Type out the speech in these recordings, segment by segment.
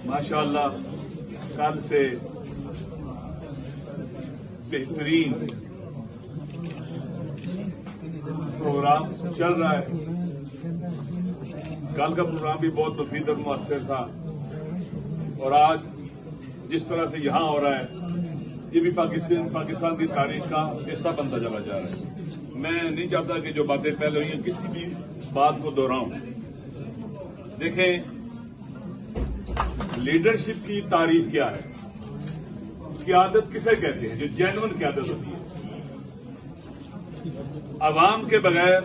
ماشاءاللہ کل سے بہترین پروگرام چل رہا ہے. کل کا پروگرام بھی بہت مفید اور مؤثر تھا، اور آج جس طرح سے یہاں ہو رہا ہے یہ بھی پاکستان کی تاریخ کا حصہ بنتا چلا جا رہا ہے. میں نہیں چاہتا کہ جو باتیں پہلے ہوئی ہیں کسی بھی بات کو دہراؤں. دیکھیں، لیڈرشپ کی تعریف کیا ہے، قیادت کسے کہتے ہیں؟ جو جینوئن قیادت ہوتی ہے. عوام کے بغیر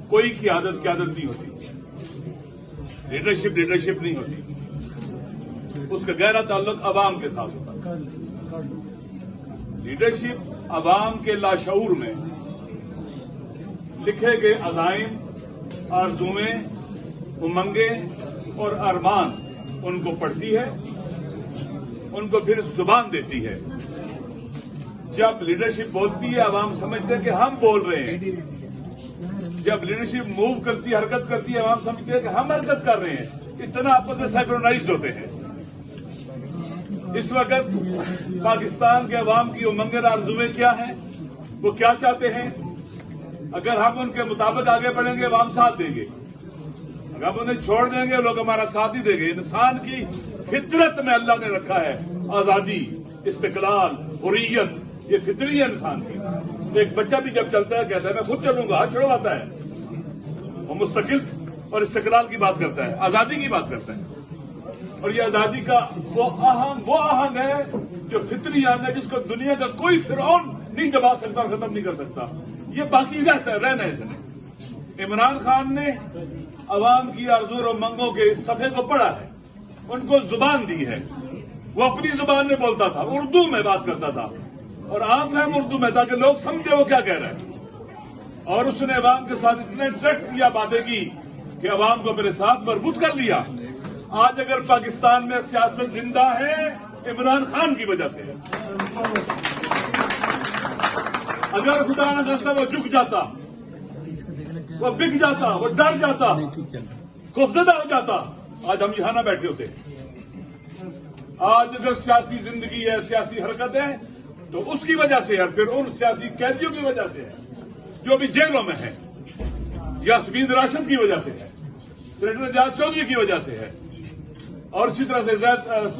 کوئی قیادت نہیں ہوتی. لیڈرشپ نہیں ہوتی. اس کا گہرا تعلق عوام کے ساتھ ہوتا ہے. لیڈرشپ عوام کے لاشعور میں لکھے گئے عزائم، آرزوئیں، امنگیں اور ارمان ان کو پڑھتی ہے، ان کو پھر زبان دیتی ہے. جب لیڈرشپ بولتی ہے عوام سمجھتے ہیں کہ ہم بول رہے ہیں. جب لیڈرشپ موو کرتی ہے، حرکت کرتی ہے، عوام سمجھتے ہیں کہ ہم حرکت کر رہے ہیں. اتنا آپس میں سینکرونائزڈ ہوتے ہیں. اس وقت پاکستان کے عوام کی امنگیں اور آرزوئیں کیا ہیں، وہ کیا چاہتے ہیں؟ اگر ہم ان کے مطابق آگے بڑھیں گے عوام ساتھ دیں گے. اگر ہم انہیں چھوڑ دیں گے لوگ ہمارا ساتھ ہی دیں گے. انسان کی فطرت میں اللہ نے رکھا ہے آزادی، استقلال، حریت. یہ فطری ہے انسان کی. ایک بچہ بھی جب چلتا ہے کہتا ہے میں خود چلوں گا، ہاتھ چھڑواتا ہے. وہ مستقل اور استقلال کی بات کرتا ہے، آزادی کی بات کرتا ہے. اور یہ آزادی کا وہ آہنگ ہے جو فطری آہنگ ہے، جس کو دنیا کا کوئی فرعون نہیں دبا سکتا اور ختم نہیں کر سکتا. یہ باقی رہتا ہے، رہنا ہے اس نے. عمران خان نے عوام کی آرزو اور امنگوں کے اس صفحے کو پڑھا ہے، ان کو زبان دی ہے. وہ اپنی زبان میں بولتا تھا، اردو میں بات کرتا تھا، اور عام فہم اردو میں، تاکہ لوگ سمجھے وہ کیا کہہ رہا ہے. اور اس نے عوام کے ساتھ اتنے ڈائریکٹ کیا باتیں کی کہ عوام کو میرے ساتھ مربوط کر لیا. آج اگر پاکستان میں سیاست زندہ ہے عمران خان کی وجہ سے ہے. اگر خدا نہ کرتا وہ جھک جاتا، وہ بک جاتا، وہ ڈر جاتا، خوفزدہ ہو جاتا، آج ہم یہاں نہ بیٹھے ہوتے. آج اگر سیاسی زندگی ہے، سیاسی حرکت ہے، تو اس کی وجہ سے ہے. پھر ان سیاسی قیدیوں کی وجہ سے ہے جو بھی جیلوں میں ہیں، یاسمین راشد کی وجہ سے ہے، سینیٹر اعجاز چودھری کی وجہ سے ہے، اور اسی طرح سے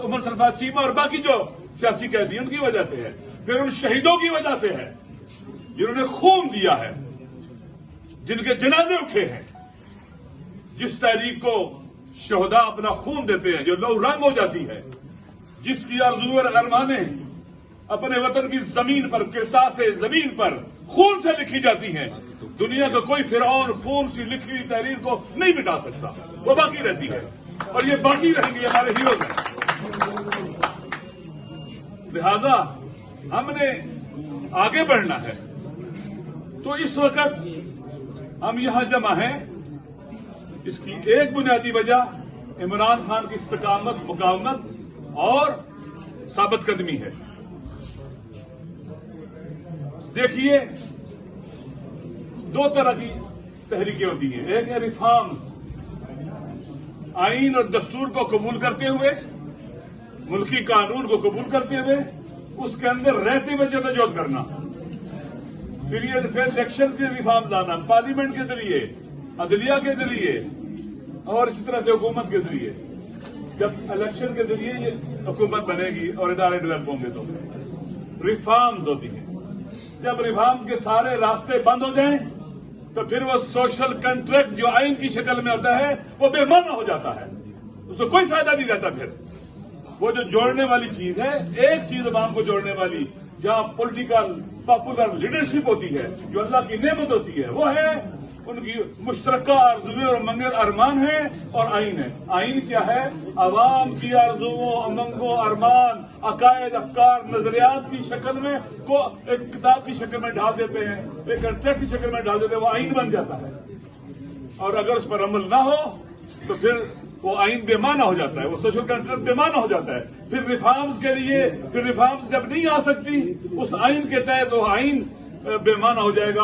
عمر سرفراز چیمہ اور باقی جو سیاسی قیدی ان کی وجہ سے ہے. پھر ان شہیدوں کی وجہ سے ہے جنہوں نے خون دیا ہے، جن کے جنازے اٹھے ہیں. جس تحریک کو شہداء اپنا خون دیتے ہیں، جو لہو رنگ ہو جاتی ہے، جس کی آرزو اور ارمانیں اپنے وطن کی زمین پر، کرتاس زمین پر خون سے لکھی جاتی ہیں، دنیا کا کوئی فرعون خون سے لکھی ہوئی تحریر کو نہیں مٹا سکتا. وہ باقی رہتی ہے، اور یہ باقی رہیں گے ہمارے ہیروز ہیں. لہذا ہم نے آگے بڑھنا ہے. تو اس وقت ہم یہاں جمع ہیں، اس کی ایک بنیادی وجہ عمران خان کی استقامت، مقاومت اور ثابت قدمی ہے. دیکھیے، دو طرح کی تحریکیں ہوتی ہیں. ایک ہے ریفارمز، آئین اور دستور کو قبول کرتے ہوئے، ملکی قانون کو قبول کرتے ہوئے اس کے اندر رہتے ہوئے جدوجہد کرنا. پھر الیکشن کے ریفارم لانا، پارلیمنٹ کے ذریعے، عدلیہ کے ذریعے، اور اسی طرح سے حکومت کے ذریعے. جب الیکشن کے ذریعے یہ حکومت بنے گی اور ادارے ڈیولپ ہوں گے تو ریفارمز ہوتی ہیں. جب ریفارمز کے سارے راستے بند ہو جائیں تو پھر وہ سوشل کنٹریکٹ جو آئین کی شکل میں ہوتا ہے وہ بے معنی ہو جاتا ہے. اس کو کوئی فائدہ نہیں رہتا. پھر وہ جو جوڑنے والی چیز ہے، ایک چیز عوام کو جوڑنے والی، جہاں پولیٹیکل پاپولر لیڈرشپ ہوتی ہے، جو اللہ کی نعمت ہوتی ہے، وہ ہے ان کی مشترکہ آرزویں اور امنگیں اور ارمان ہیں، اور آئین ہے. آئین کیا ہے؟ عوام کی آرزوؤں، امنگوں، ارمان، عقائد، افکار، نظریات کی شکل میں کو ایک کتاب کی شکل میں ڈال دیتے ہیں، ایک کنٹریکٹ کی شکل میں ڈال دیتے ہیں، وہ آئین بن جاتا ہے. اور اگر اس پر عمل نہ ہو تو پھر وہ آئین بے معنی ہو جاتا ہے، وہ سوشل کنٹریکٹ بے معنی ہو جاتا ہے. پھر ریفارمز کے لیے، پھر ریفارمز جب نہیں آ سکتی اس آئین کے تحت، وہ آئین بے معنی ہو جائے گا،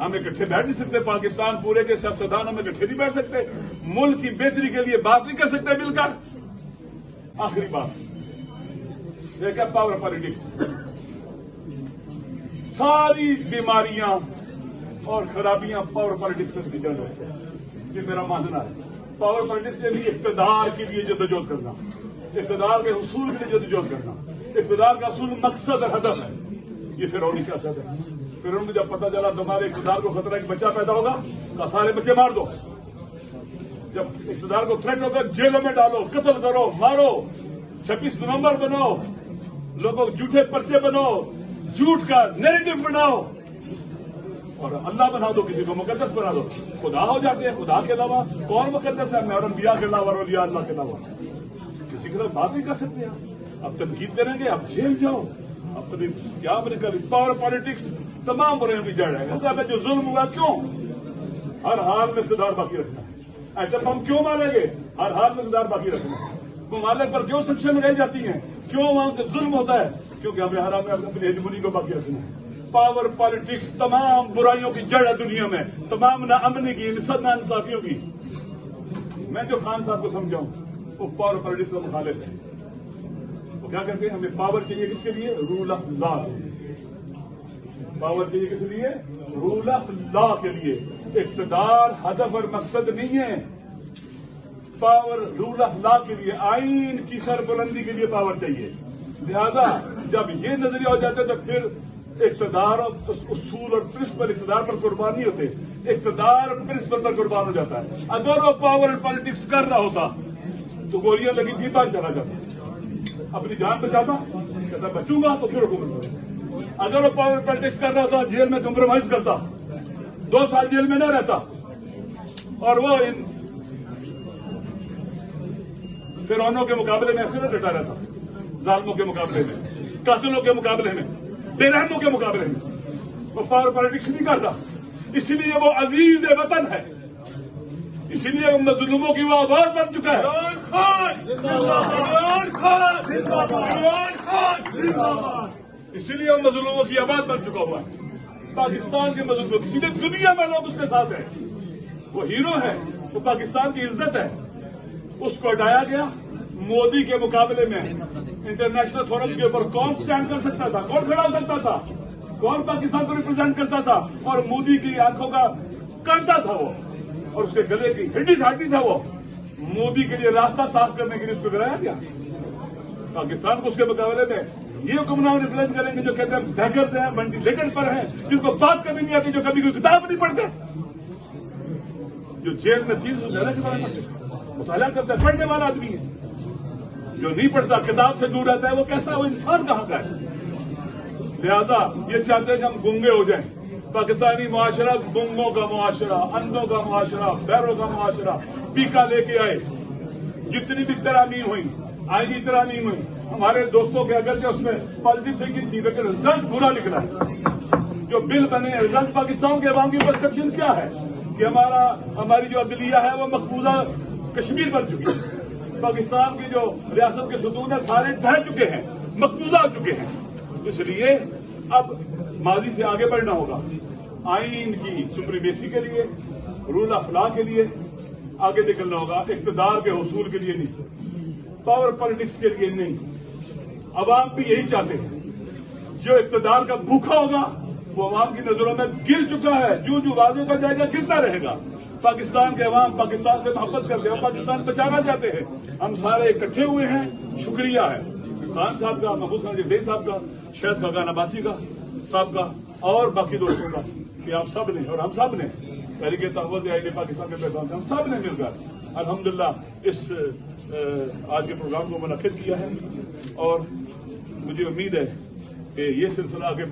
ہم اکٹھے بیٹھ نہیں سکتے؟ پاکستان پورے کے سیاستدان ہم اکٹھے نہیں بیٹھ سکتے؟ ملک کی بہتری کے لیے بات نہیں کر سکتے مل کر؟ آخری بات ایک ہے پاور پالیٹکس. ساری بیماریاں اور خرابیاں پاور پالیٹکس سے جڑ رہی ہیں. یہ میرا ماننا ہے. پاور پالیٹکس یعنی اقتدار کے لیے جدوجہد کرنا، اقتدار کے حصول کے لیے جدوجہد کرنا. اقتدار کا اصول مقصد اور ہدف ہے. یہ فرعونی سیاست ہے. فرعون کو جب پتا چلا تمہارے اقتدار کو خطرہ کہ بچہ پیدا ہوگا تو سارے بچے مار دو. جب اقتدار کو تھریٹ ہوگا جیلوں میں ڈالو، قتل کرو، مارو، 26 نومبر بناؤ، لوگوں جھوٹے پرچے بناؤ، جھوٹ کا نیریٹو بناؤ اور اللہ بنا دو، کسی کو مقدس بنا دو. خدا ہو جاتے ہیں. خدا کے علاوہ کون مقدس ہے؟ میں اور انبیاء کے علاوہ اور اولیاء اللہ کے علاوہ کسی کے ساتھ بات نہیں کر سکتے. اب تنقید کریں گے، اب جیل جاؤ، اب کیا اپنے کر. پاور پالیٹکس تمام برائیوں کی جڑ ہے. صاحب جو ظلم ہوا کیوں؟ ہر حال میں اقتدار باقی رکھنا ہے. ایسا ہم کیوں ماریں گے؟ ہر حال میں اقتدار باقی رکھنا ہے. ممالک پر کیوں سیکشن لگائی جاتی ہیں؟ کیوں وہاں ظلم ہوتا ہے؟ کیونکہ ہمیں ہر حال میں اپنی ہیجمونی کو باقی رکھنا ہے. پاور پالیٹکس تمام برائیوں کی جڑ ہے دنیا میں، تمام ناامنی کی، ناانصافیوں کی. میں جو خان صاحب کو سمجھاؤں وہ پاور پالیٹکس کا مخالف ہے. وہ کیا کرتے ہیں؟ ہمیں پاور چاہیے کس کے لیے؟ Role of law. پاور چاہیے کس لیے؟ رول آف لا کے لیے. اقتدار ہدف اور مقصد نہیں ہے. پاور رول آف لا کے لیے، آئین کی سربلندی کے لیے پاور چاہیے. لہذا جب یہ نظریہ ہو جاتا ہے تو پھر اقتدار اور اصول اور پرنسپل اقتدار پر قربان نہیں ہوتے، اقتدار پرنسپل پر قربان ہو جاتا ہے. اگر وہ پاور اور پالیٹکس کر رہا ہوتا تو گولیاں لگی تھی بات چلا جاتا، اپنی جان بچاتا، کہتا بچوں گا تو پھر حکومت. اگر وہ پاور پالیٹکس کر رہا ہوتا جیل میں کمپرومائز کرتا، 2 سال جیل میں نہ رہتا اور وہ فرعونوں کے مقابلے میں ایسے نہ ڈٹا رہتا، ظالموں کے مقابلے میں، قاتلوں کے مقابلے میں، بے رحموں کے مقابلے میں. وہ پاور پالیٹکس نہیں کرتا. اسی لیے وہ عزیز وطن ہے. اسی لیے وہ مظلوموں کی وہ آواز بن چکا ہے. اسی لیے وہ مظلوموں کی آواز بن چکا ہوا ہے. پاکستان کے مظلوموں کی، اسی لیے دنیا میں لوگ اس کے ساتھ ہیں. وہ ہیرو ہے، وہ پاکستان کی عزت ہے. اس کو ہٹایا گیا. مودی کے مقابلے میں انٹرنیشنل فورمز کے اوپر کون سٹینڈ کر سکتا تھا؟ کون کھڑا ہو سکتا تھا؟ کون پاکستان کو ریپرزینٹ کرتا تھا؟ اور مودی کی آنکھوں کا کرتا تھا وہ، اور اس کے گلے کی ہڈی ہٹی تھا وہ. مودی کے لیے راستہ صاف کرنے کے لیے اس کو گرایا گیا. پاکستان کو اس کے مقابلے میں یہ حکمران ریپرزینٹ کریں گے جو کہتے ہیں بیکرز ہیں، وینٹیلیٹر پر ہیں، جن کو بات کرنی نہیں آتی، جو کبھی کوئی کتاب نہیں پڑھتے، جو جیل میں 30 زیادہ کتابیں پڑھتے، مطالعہ کرتا ہے، پڑھنے والا آدمی ہے. جو نہیں پڑھتا، کتاب سے دور رہتا ہے، وہ کیسا، وہ انسان کہاں کا ہے؟ لہذا یہ چاہتے ہیں کہ ہم گنگے ہو جائیں. پاکستانی معاشرہ گنگوں کا معاشرہ، اندھوں کا معاشرہ، بہروں کا معاشرہ. پیکا لے کے آئے. جتنی بھی ترامیم ہوئی، آئینی ترامیم ہوئی، ہمارے دوستوں کے اگرچہ اس میں پازیٹو تھنکنگ تھی، لیکن رزلٹ برا نکلا ہے. جو بل بنے، رزلٹ پاکستان کے عوام کی پرسپشن کیا ہے کہ ہماری جو عدلیہ ہے وہ مقبوضہ کشمیر بن چکی ہے. پاکستان کی جو ریاست کے ستون ہیں سارے ڈھہ چکے ہیں، مقبوضہ ہو چکے ہیں. اس لیے اب ماضی سے آگے بڑھنا ہوگا. آئین کی سپریمیسی کے لیے، رول آف لا کے لیے آگے نکلنا ہوگا. اقتدار کے حصول کے لیے نہیں، پاور پالیٹکس کے لیے نہیں. عوام بھی یہی چاہتے ہیں. جو اقتدار کا بھوکا ہوگا وہ عوام کی نظروں میں گر چکا ہے. جو واضح ہو جائے گا گرتا رہے گا. پاکستان کے عوام پاکستان سے محبت کرتے ہیں، پاکستان بچانا چاہتے ہیں. ہم سارے اکٹھے ہوئے ہیں. شکریہ ہے خان صاحب کا، محمود خان جی صاحب کا، شہد خاقان عباسی کا صاحب کا، اور باقی دوستوں کا کہ آپ سب نے اور ہم سب نے تحریک تحفظ آئین پاکستان کے پیغام سے ہم سب نے مل کر الحمدللہ اس آج کے پروگرام کو منعقد کیا ہے. اور مجھے امید ہے کہ یہ سلسلہ آگے